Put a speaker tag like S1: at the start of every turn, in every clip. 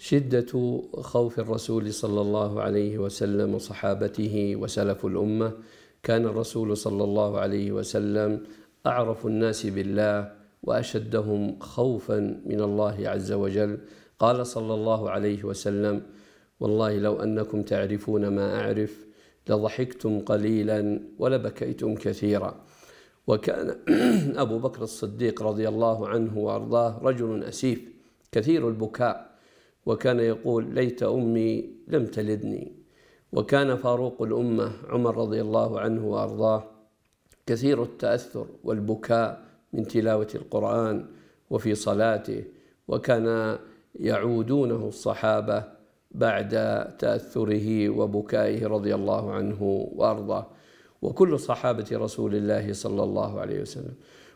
S1: شدة خوف الرسول صلى الله عليه وسلم وصحابته وسلف الأمة. كان الرسول صلى الله عليه وسلم أعرف الناس بالله وأشدهم خوفا من الله عز وجل. قال صلى الله عليه وسلم: والله لو أنكم تعرفون ما أعرف لضحكتم قليلا ولبكيتم كثيرا. وكان أبو بكر الصديق رضي الله عنه وأرضاه رجل أسيف كثير البكاء، وكان يقول: ليت أمي لم تلدني. وكان فاروق الأمة عمر رضي الله عنه وأرضاه كثير التأثر والبكاء من تلاوة القرآن وفي صلاته، وكان يعودونه الصحابة بعد تأثره وبكائه رضي الله عنه وأرضاه، وكل صحابة رسول الله صلى الله عليه وسلم.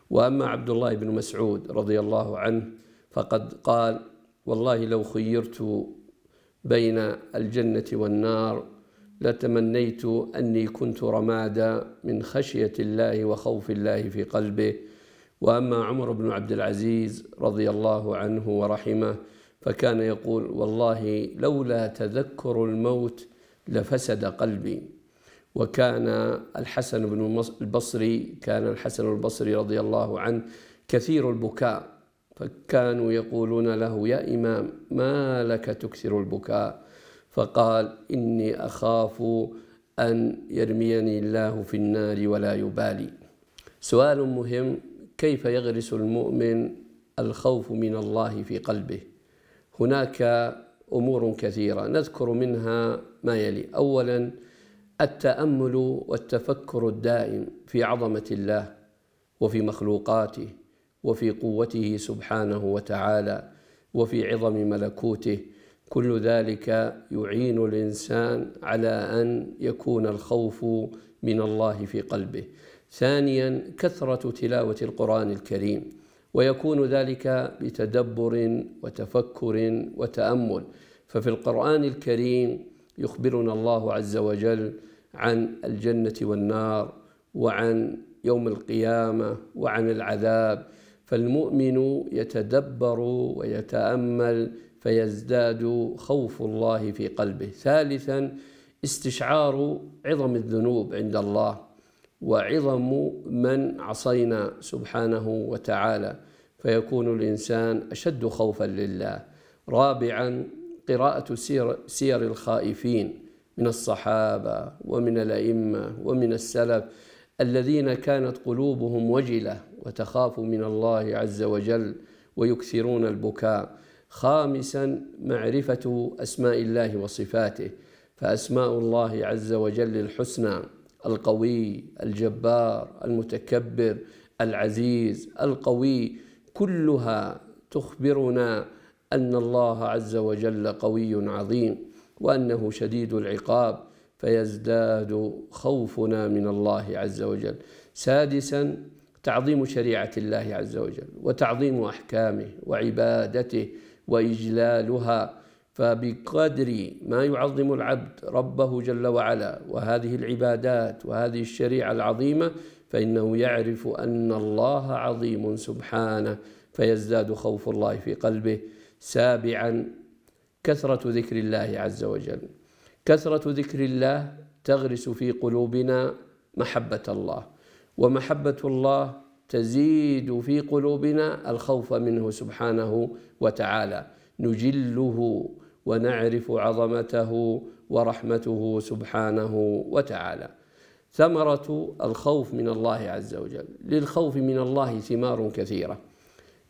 S1: وأما عبد الله بن مسعود رضي الله عنه فقد قال: والله لو خيرت بين الجنة والنار لتمنيت أني كنت رمادا من خشية الله وخوف الله في قلبه. وأما عمر بن عبد العزيز رضي الله عنه ورحمه فكان يقول: والله لولا تذكر الموت لفسد قلبي. وكان الحسن البصري رضي الله عنه كثير البكاء، فكانوا يقولون له: يا إمام ما لك تكثر البكاء؟ فقال: إني أخاف أن يرميني الله في النار ولا يبالي. سؤال مهم: كيف يغرس المؤمن الخوف من الله في قلبه؟ هناك أمور كثيرة نذكر منها ما يلي. أولا، التأمل والتفكر الدائم في عظمة الله وفي مخلوقاته وفي قوته سبحانه وتعالى وفي عظم ملكوته. كل ذلك يعين الإنسان على أن يكون الخوف من الله في قلبه. ثانيا، كثرة تلاوة القرآن الكريم، ويكون ذلك بتدبر وتفكر وتأمل. ففي القرآن الكريم يخبرنا الله عز وجل عن الجنة والنار وعن يوم القيامة وعن العذاب، فالمؤمن يتدبر ويتأمل فيزداد خوف الله في قلبه. ثالثا، استشعار عظم الذنوب عند الله وعظم من عصينا سبحانه وتعالى، فيكون الإنسان أشد خوفا لله. رابعا، قراءة سير الخائفين من الصحابة ومن الأئمة ومن السلف الذين كانت قلوبهم وجلة وتخاف من الله عز وجل ويكثرون البكاء. خامسا، معرفة أسماء الله وصفاته، فأسماء الله عز وجل الحسنى: القوي، الجبار، المتكبر، العزيز، القوي، كلها تخبرنا أن الله عز وجل قوي عظيم وأنه شديد العقاب، فيزداد خوفنا من الله عز وجل. سادسا، تعظيم شريعة الله عز وجل وتعظيم أحكامه وعبادته وإجلالها، فبقدر ما يعظم العبد ربه جل وعلا وهذه العبادات وهذه الشريعة العظيمة فإنه يعرف أن الله عظيم سبحانه، فيزداد خوف الله في قلبه. سابعا، كثرة ذكر الله عز وجل. كثرة ذكر الله تغرس في قلوبنا محبة الله، ومحبة الله تزيد في قلوبنا الخوف منه سبحانه وتعالى، نجله ونعرف عظمته ورحمته سبحانه وتعالى. ثمرة الخوف من الله عز وجل: للخوف من الله ثمار كثيرة،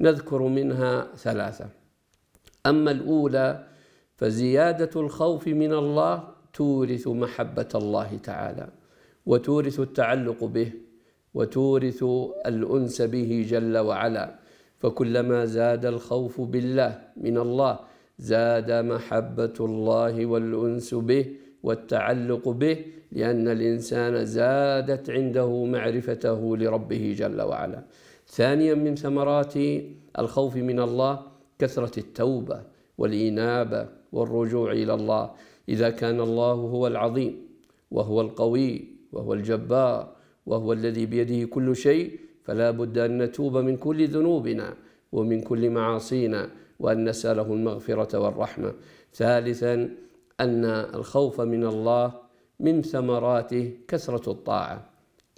S1: نذكر منها ثلاثة. أما الأولى فزيادة الخوف من الله تورث محبة الله تعالى، وتورث التعلق به، وتورث الأنس به جل وعلا. فكلما زاد الخوف بالله من الله زاد محبة الله والأنس به والتعلق به، لأن الإنسان زادت عنده معرفته لربه جل وعلا. ثانيا، من ثمرات الخوف من الله كثرة التوبة والإنابة والرجوع إلى الله. إذا كان الله هو العظيم وهو القوي وهو الجبار وهو الذي بيده كل شيء، فلا بد أن نتوب من كل ذنوبنا ومن كل معاصينا وأن نسأله المغفرة والرحمة. ثالثا أن الخوف من الله من ثمراته كثرة الطاعة،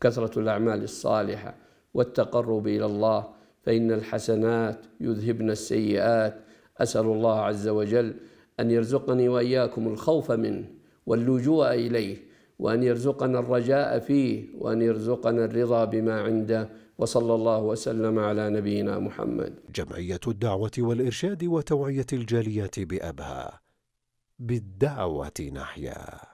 S1: كثرة الأعمال الصالحة والتقرب إلى الله، فإن الحسنات يذهبن السيئات. أسأل الله عز وجل أن يرزقني وإياكم الخوف منه واللجوء إليه، وأن يرزقنا الرجاء فيه، وأن يرزقنا الرضا بما عنده. وصلى الله وسلم على نبينا محمد.
S2: جمعية الدعوة والإرشاد وتوعية الجاليات بأبها، بالدعوة نحيا.